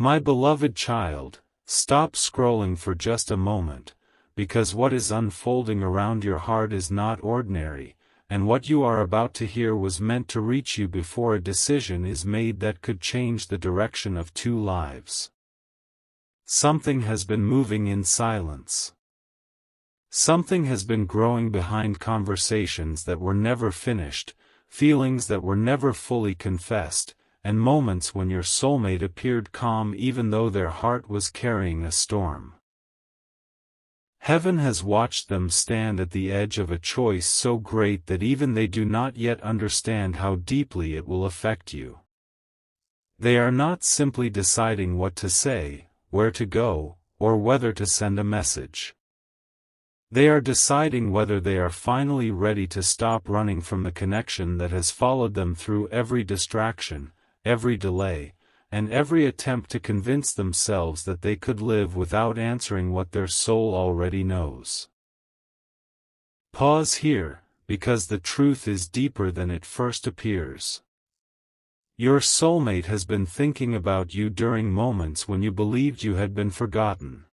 My beloved child, stop scrolling for just a moment, because what is unfolding around your heart is not ordinary, and what you are about to hear was meant to reach you before a decision is made that could change the direction of two lives. Something has been moving in silence. Something has been growing behind conversations that were never finished, feelings that were never fully confessed, and moments when your soulmate appeared calm even though their heart was carrying a storm. Heaven has watched them stand at the edge of a choice so great that even they do not yet understand how deeply it will affect you. They are not simply deciding what to say, where to go, or whether to send a message. They are deciding whether they are finally ready to stop running from the connection that has followed them through every distraction, every delay, and every attempt to convince themselves that they could live without answering what their soul already knows. Pause here, because the truth is deeper than it first appears. Your soulmate has been thinking about you during moments when you believed you had been forgotten.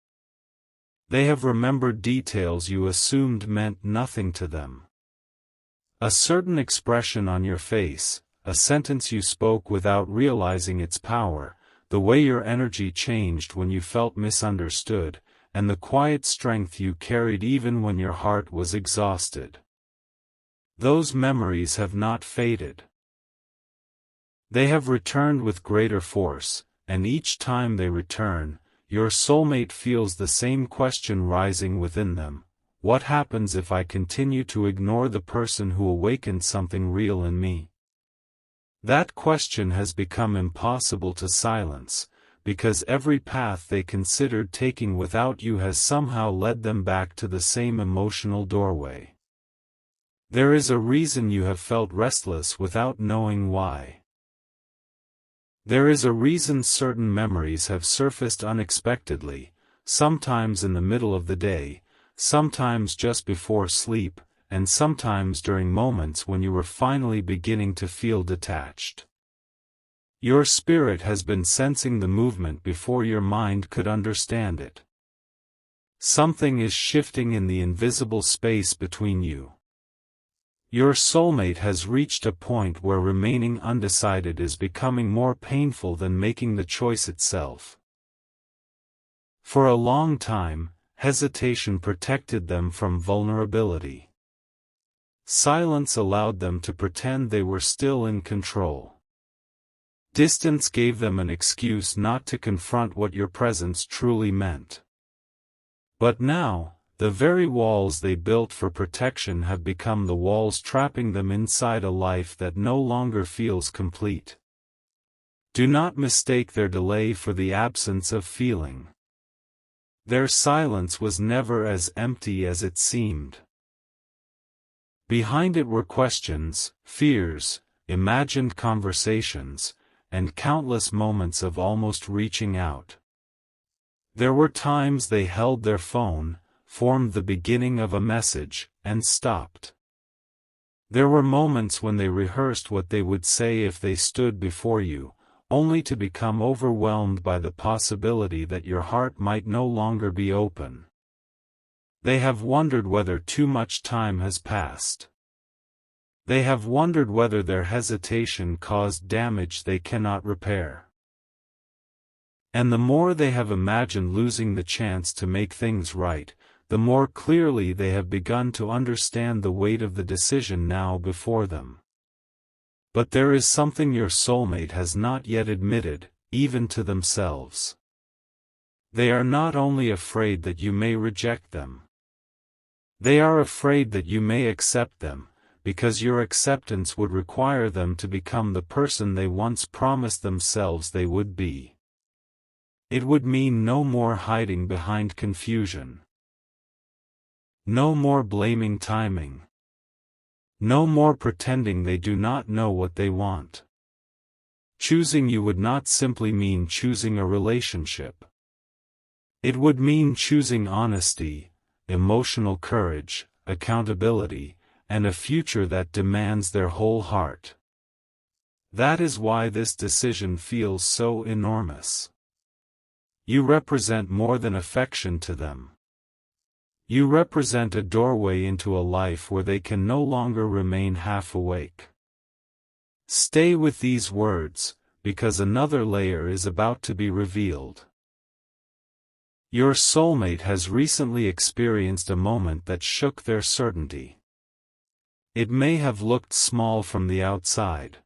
They have remembered details you assumed meant nothing to them. A certain expression on your face, a sentence you spoke without realizing its power, the way your energy changed when you felt misunderstood, and the quiet strength you carried even when your heart was exhausted. Those memories have not faded. They have returned with greater force, and each time they return, your soulmate feels the same question rising within them: what happens if I continue to ignore the person who awakened something real in me? That question has become impossible to silence, because every path they considered taking without you has somehow led them back to the same emotional doorway. There is a reason you have felt restless without knowing why. There is a reason certain memories have surfaced unexpectedly, sometimes in the middle of the day, sometimes just before sleep, and sometimes during moments when you were finally beginning to feel detached. Your spirit has been sensing the movement before your mind could understand it. Something is shifting in the invisible space between you. Your soulmate has reached a point where remaining undecided is becoming more painful than making the choice itself. For a long time, hesitation protected them from vulnerability. Silence allowed them to pretend they were still in control. Distance gave them an excuse not to confront what your presence truly meant. But now, the very walls they built for protection have become the walls trapping them inside a life that no longer feels complete. Do not mistake their delay for the absence of feeling. Their silence was never as empty as it seemed. Behind it were questions, fears, imagined conversations, and countless moments of almost reaching out. There were times they held their phone, formed the beginning of a message, and stopped. There were moments when they rehearsed what they would say if they stood before you, only to become overwhelmed by the possibility that your heart might no longer be open. They have wondered whether too much time has passed. They have wondered whether their hesitation caused damage they cannot repair. And the more they have imagined losing the chance to make things right, the more clearly they have begun to understand the weight of the decision now before them. But there is something your soulmate has not yet admitted, even to themselves. They are not only afraid that you may reject them. They are afraid that you may accept them, because your acceptance would require them to become the person they once promised themselves they would be. It would mean no more hiding behind confusion. No more blaming timing. No more pretending they do not know what they want. Choosing you would not simply mean choosing a relationship. It would mean choosing honesty, emotional courage, accountability, and a future that demands their whole heart. That is why this decision feels so enormous. You represent more than affection to them. You represent a doorway into a life where they can no longer remain half awake. Stay with these words, because another layer is about to be revealed. Your soulmate has recently experienced a moment that shook their certainty. It may have looked small from the outside.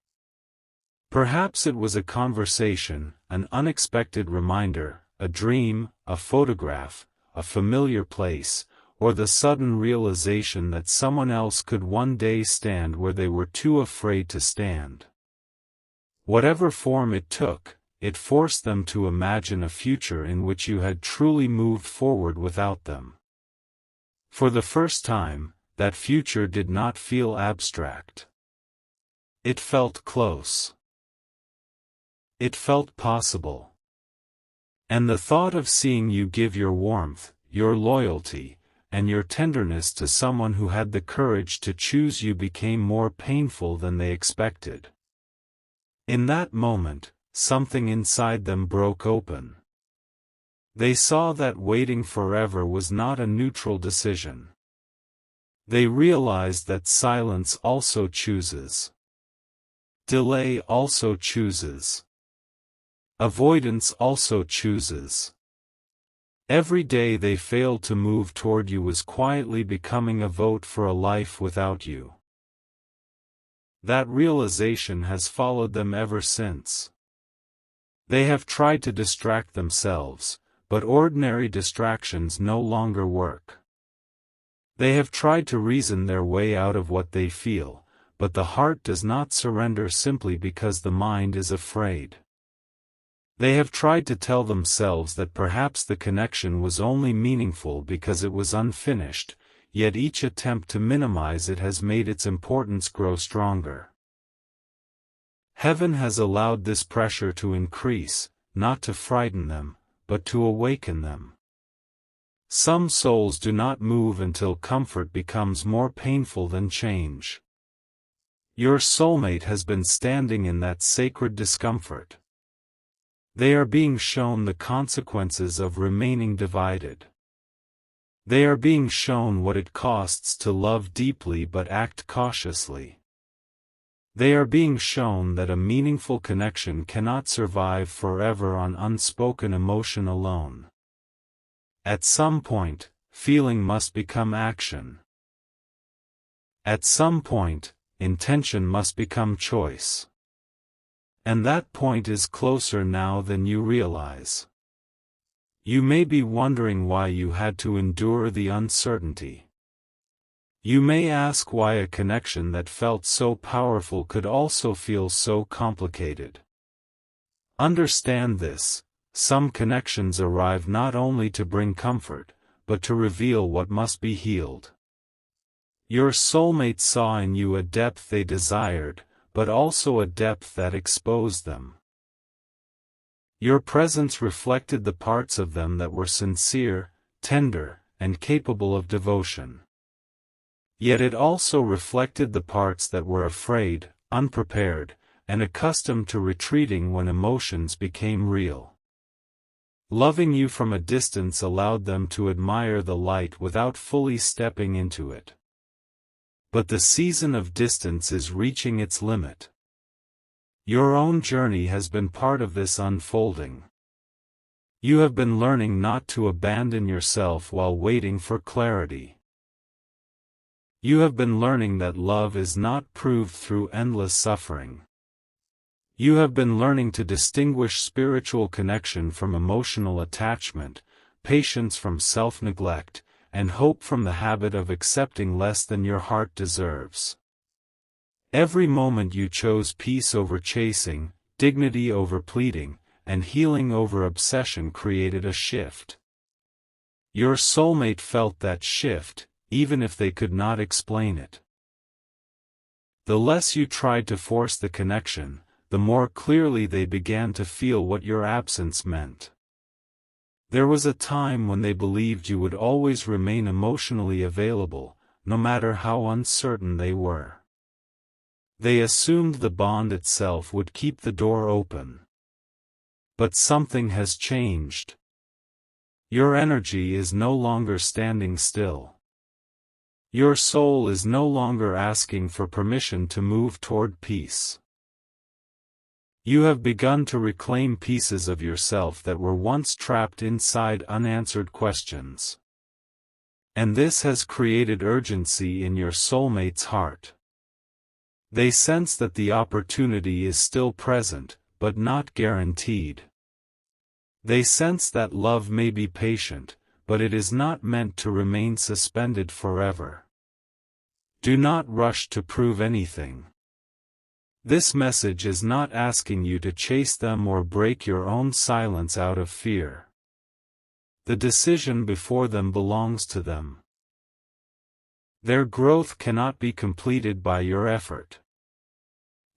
Perhaps it was a conversation, an unexpected reminder, a dream, a photograph, a familiar place, or the sudden realization that someone else could one day stand where they were too afraid to stand. Whatever form it took, it forced them to imagine a future in which you had truly moved forward without them. For the first time, that future did not feel abstract. It felt close. It felt possible. And the thought of seeing you give your warmth, your loyalty, and your tenderness to someone who had the courage to choose you became more painful than they expected. In that moment, something inside them broke open. They saw that waiting forever was not a neutral decision. They realized that silence also chooses. Delay also chooses. Avoidance also chooses. Every day they failed to move toward you was quietly becoming a vote for a life without you. That realization has followed them ever since. They have tried to distract themselves, but ordinary distractions no longer work. They have tried to reason their way out of what they feel, but the heart does not surrender simply because the mind is afraid. They have tried to tell themselves that perhaps the connection was only meaningful because it was unfinished, yet each attempt to minimize it has made its importance grow stronger. Heaven has allowed this pressure to increase, not to frighten them, but to awaken them. Some souls do not move until comfort becomes more painful than change. Your soulmate has been standing in that sacred discomfort. They are being shown the consequences of remaining divided. They are being shown what it costs to love deeply but act cautiously. They are being shown that a meaningful connection cannot survive forever on unspoken emotion alone. At some point, feeling must become action. At some point, intention must become choice. And that point is closer now than you realize. You may be wondering why you had to endure the uncertainty. You may ask why a connection that felt so powerful could also feel so complicated. Understand this: some connections arrive not only to bring comfort, but to reveal what must be healed. Your soulmate saw in you a depth they desired, but also a depth that exposed them. Your presence reflected the parts of them that were sincere, tender, and capable of devotion. Yet it also reflected the parts that were afraid, unprepared, and accustomed to retreating when emotions became real. Loving you from a distance allowed them to admire the light without fully stepping into it. But the season of distance is reaching its limit. Your own journey has been part of this unfolding. You have been learning not to abandon yourself while waiting for clarity. You have been learning that love is not proved through endless suffering. You have been learning to distinguish spiritual connection from emotional attachment, patience from self-neglect, and hope from the habit of accepting less than your heart deserves. Every moment you chose peace over chasing, dignity over pleading, and healing over obsession created a shift. Your soulmate felt that shift, even if they could not explain it. The less you tried to force the connection, the more clearly they began to feel what your absence meant. There was a time when they believed you would always remain emotionally available, no matter how uncertain they were. They assumed the bond itself would keep the door open. But something has changed. Your energy is no longer standing still. Your soul is no longer asking for permission to move toward peace. You have begun to reclaim pieces of yourself that were once trapped inside unanswered questions. And this has created urgency in your soulmate's heart. They sense that the opportunity is still present, but not guaranteed. They sense that love may be patient, but it is not meant to remain suspended forever. Do not rush to prove anything. This message is not asking you to chase them or break your own silence out of fear. The decision before them belongs to them. Their growth cannot be completed by your effort.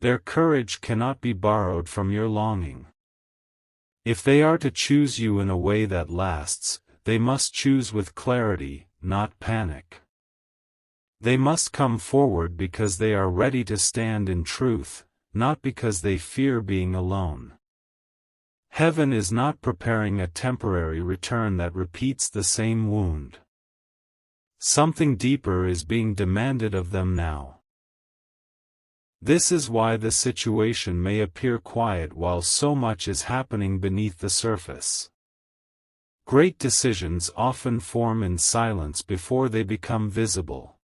Their courage cannot be borrowed from your longing. If they are to choose you in a way that lasts, they must choose with clarity, not panic. They must come forward because they are ready to stand in truth, not because they fear being alone. Heaven is not preparing a temporary return that repeats the same wound. Something deeper is being demanded of them now. This is why the situation may appear quiet while so much is happening beneath the surface. Great decisions often form in silence before they become visible.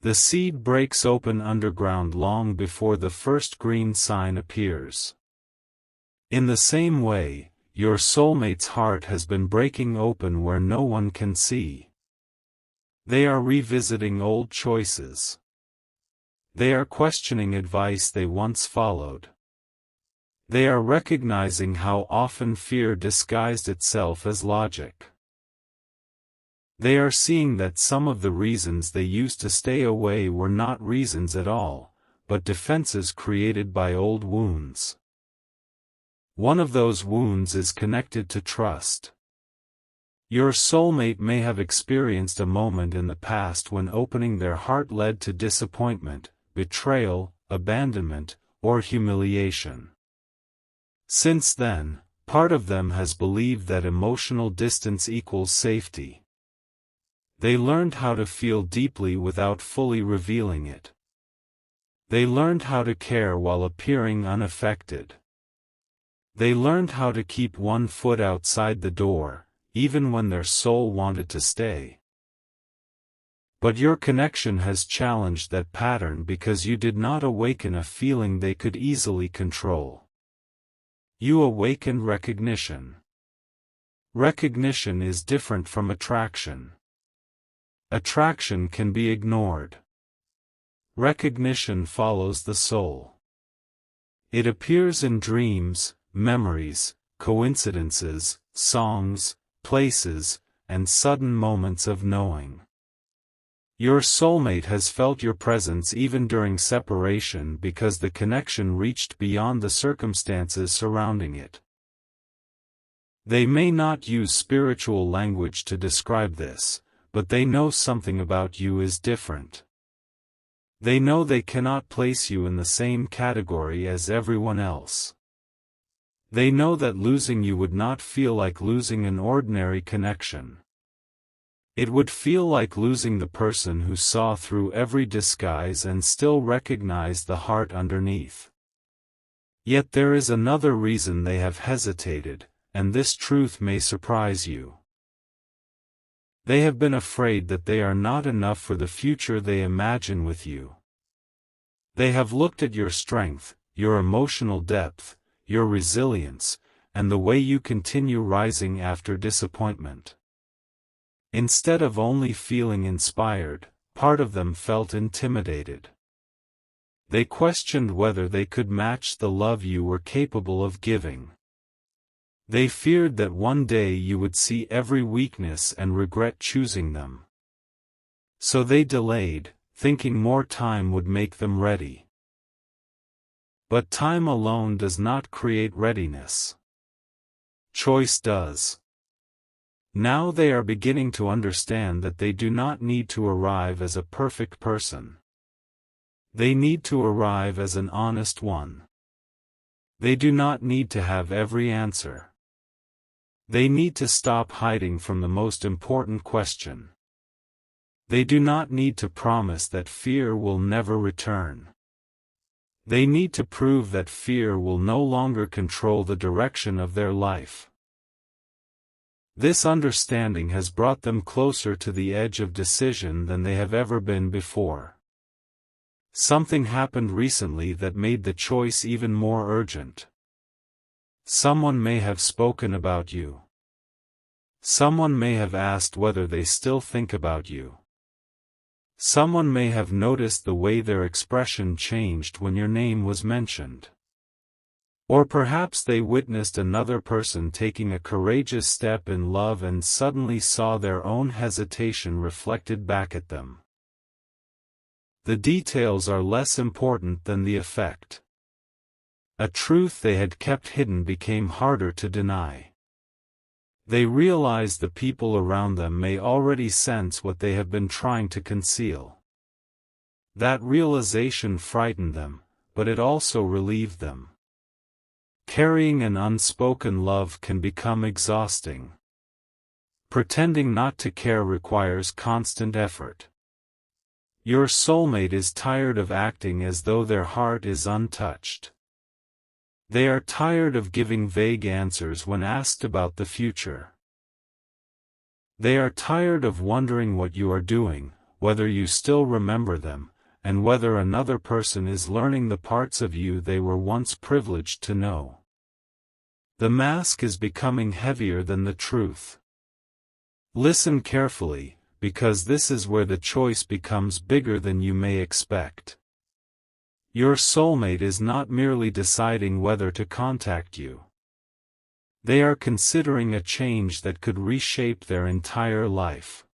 The seed breaks open underground long before the first green sign appears. In the same way, your soulmate's heart has been breaking open where no one can see. They are revisiting old choices. They are questioning advice they once followed. They are recognizing how often fear disguised itself as logic. They are seeing that some of the reasons they used to stay away were not reasons at all, but defenses created by old wounds. One of those wounds is connected to trust. Your soulmate may have experienced a moment in the past when opening their heart led to disappointment, betrayal, abandonment, or humiliation. Since then, part of them has believed that emotional distance equals safety. They learned how to feel deeply without fully revealing it. They learned how to care while appearing unaffected. They learned how to keep one foot outside the door, even when their soul wanted to stay. But your connection has challenged that pattern because you did not awaken a feeling they could easily control. You awakened recognition. Recognition is different from attraction. Attraction can be ignored. Recognition follows the soul. It appears in dreams, memories, coincidences, songs, places, and sudden moments of knowing. Your soulmate has felt your presence even during separation because the connection reached beyond the circumstances surrounding it. They may not use spiritual language to describe this, but they know something about you is different. They know they cannot place you in the same category as everyone else. They know that losing you would not feel like losing an ordinary connection. It would feel like losing the person who saw through every disguise and still recognized the heart underneath. Yet there is another reason they have hesitated, and this truth may surprise you. They have been afraid that they are not enough for the future they imagine with you. They have looked at your strength, your emotional depth, your resilience, and the way you continue rising after disappointment. Instead of only feeling inspired, part of them felt intimidated. They questioned whether they could match the love you were capable of giving. They feared that one day you would see every weakness and regret choosing them. So they delayed, thinking more time would make them ready. But time alone does not create readiness. Choice does. Now they are beginning to understand that they do not need to arrive as a perfect person. They need to arrive as an honest one. They do not need to have every answer. They need to stop hiding from the most important question. They do not need to promise that fear will never return. They need to prove that fear will no longer control the direction of their life. This understanding has brought them closer to the edge of decision than they have ever been before. Something happened recently that made the choice even more urgent. Someone may have spoken about you. Someone may have asked whether they still think about you. Someone may have noticed the way their expression changed when your name was mentioned. Or perhaps they witnessed another person taking a courageous step in love and suddenly saw their own hesitation reflected back at them. The details are less important than the effect. A truth they had kept hidden became harder to deny. They realized the people around them may already sense what they have been trying to conceal. That realization frightened them, but it also relieved them. Carrying an unspoken love can become exhausting. Pretending not to care requires constant effort. Your soulmate is tired of acting as though their heart is untouched. They are tired of giving vague answers when asked about the future. They are tired of wondering what you are doing, whether you still remember them, and whether another person is learning the parts of you they were once privileged to know. The mask is becoming heavier than the truth. Listen carefully, because this is where the choice becomes bigger than you may expect. Your soulmate is not merely deciding whether to contact you. They are considering a change that could reshape their entire life.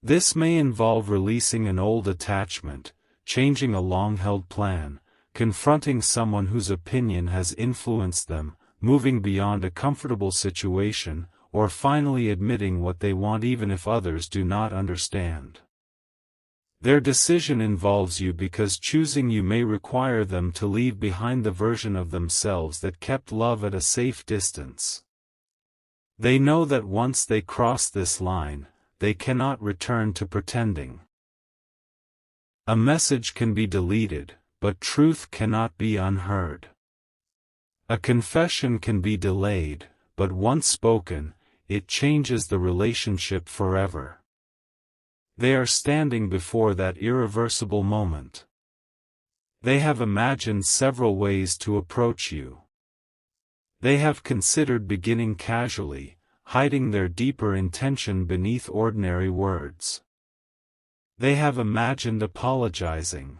This may involve releasing an old attachment, changing a long-held plan, confronting someone whose opinion has influenced them, moving beyond a comfortable situation, or finally admitting what they want even if others do not understand. Their decision involves you because choosing you may require them to leave behind the version of themselves that kept love at a safe distance. They know that once they cross this line, they cannot return to pretending. A message can be deleted, but truth cannot be unheard. A confession can be delayed, but once spoken, it changes the relationship forever. They are standing before that irreversible moment. They have imagined several ways to approach you. They have considered beginning casually, hiding their deeper intention beneath ordinary words. They have imagined apologizing.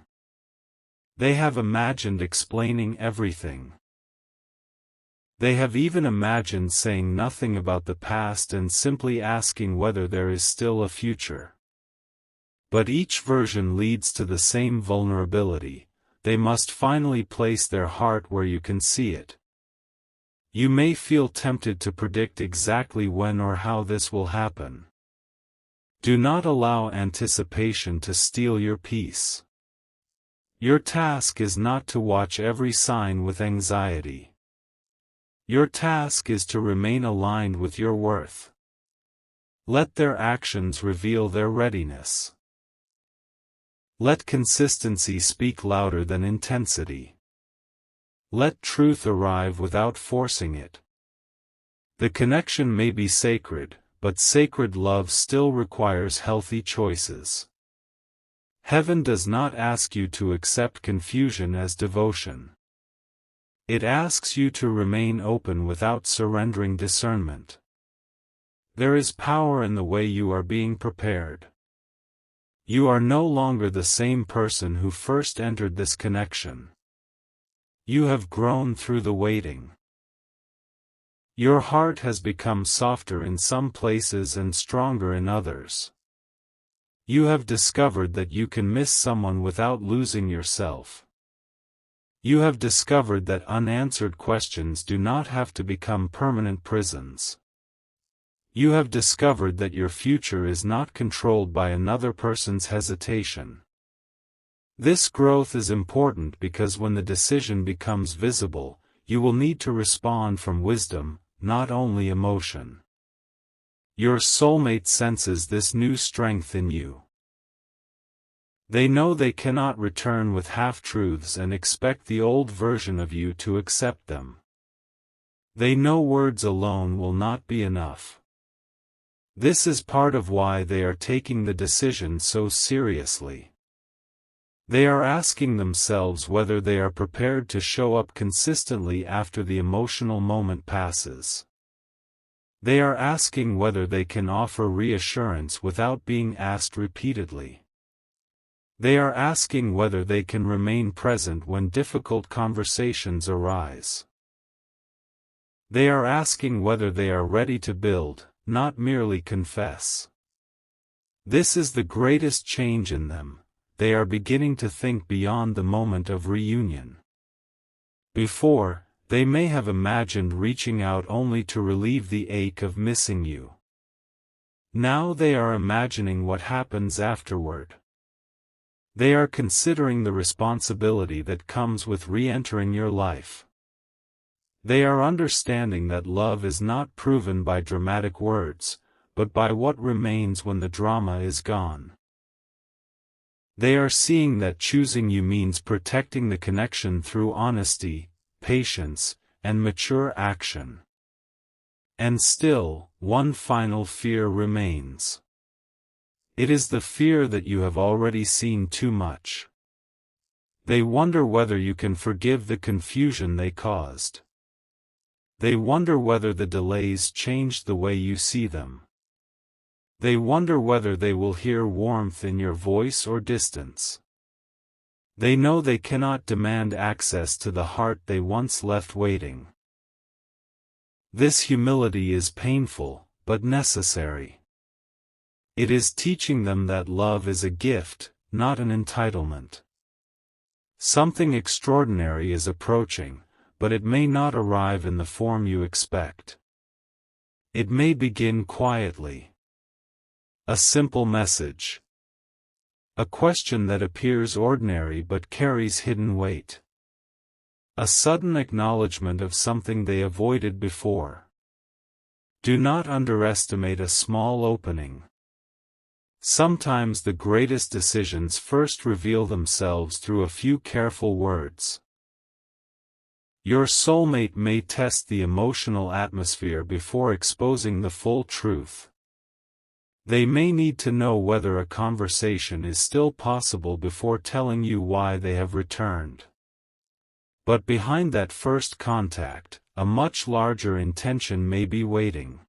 They have imagined explaining everything. They have even imagined saying nothing about the past and simply asking whether there is still a future. But each version leads to the same vulnerability. They must finally place their heart where you can see it. You may feel tempted to predict exactly when or how this will happen. Do not allow anticipation to steal your peace. Your task is not to watch every sign with anxiety. Your task is to remain aligned with your worth. Let their actions reveal their readiness. Let consistency speak louder than intensity. Let truth arrive without forcing it. The connection may be sacred, but sacred love still requires healthy choices. Heaven does not ask you to accept confusion as devotion. It asks you to remain open without surrendering discernment. There is power in the way you are being prepared. You are no longer the same person who first entered this connection. You have grown through the waiting. Your heart has become softer in some places and stronger in others. You have discovered that you can miss someone without losing yourself. You have discovered that unanswered questions do not have to become permanent prisons. You have discovered that your future is not controlled by another person's hesitation. This growth is important because when the decision becomes visible, you will need to respond from wisdom, not only emotion. Your soulmate senses this new strength in you. They know they cannot return with half-truths and expect the old version of you to accept them. They know words alone will not be enough. This is part of why they are taking the decision so seriously. They are asking themselves whether they are prepared to show up consistently after the emotional moment passes. They are asking whether they can offer reassurance without being asked repeatedly. They are asking whether they can remain present when difficult conversations arise. They are asking whether they are ready to build, not merely confess. This is the greatest change in them. They are beginning to think beyond the moment of reunion. Before, they may have imagined reaching out only to relieve the ache of missing you. Now they are imagining what happens afterward. They are considering the responsibility that comes with re-entering your life. They are understanding that love is not proven by dramatic words, but by what remains when the drama is gone. They are seeing that choosing you means protecting the connection through honesty, patience, and mature action. And still, one final fear remains. It is the fear that you have already seen too much. They wonder whether you can forgive the confusion they caused. They wonder whether the delays changed the way you see them. They wonder whether they will hear warmth in your voice or distance. They know they cannot demand access to the heart they once left waiting. This humility is painful, but necessary. It is teaching them that love is a gift, not an entitlement. Something extraordinary is approaching, but it may not arrive in the form you expect. It may begin quietly. A simple message. A question that appears ordinary but carries hidden weight. A sudden acknowledgement of something they avoided before. Do not underestimate a small opening. Sometimes the greatest decisions first reveal themselves through a few careful words. Your soulmate may test the emotional atmosphere before exposing the full truth. They may need to know whether a conversation is still possible before telling you why they have returned. But behind that first contact, a much larger intention may be waiting.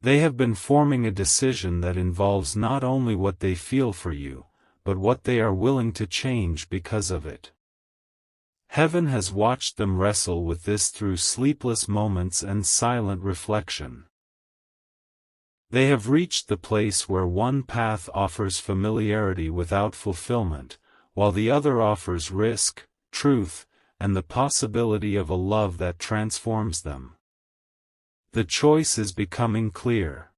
They have been forming a decision that involves not only what they feel for you, but what they are willing to change because of it. Heaven has watched them wrestle with this through sleepless moments and silent reflection. They have reached the place where one path offers familiarity without fulfillment, while the other offers risk, truth, and the possibility of a love that transforms them. The choice is becoming clear.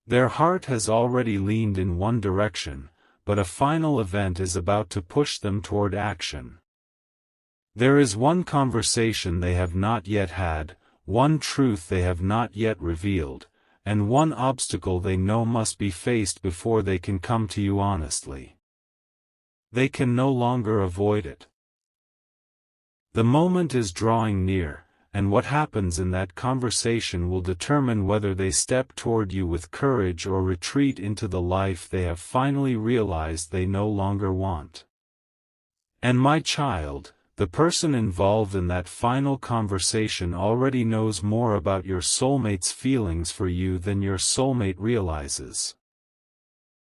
Their heart has already leaned in one direction, but a final event is about to push them toward action. There is one conversation they have not yet had, one truth they have not yet revealed, and one obstacle they know must be faced before they can come to you honestly. They can no longer avoid it. The moment is drawing near, and what happens in that conversation will determine whether they step toward you with courage or retreat into the life they have finally realized they no longer want. And my child, the person involved in that final conversation already knows more about your soulmate's feelings for you than your soulmate realizes.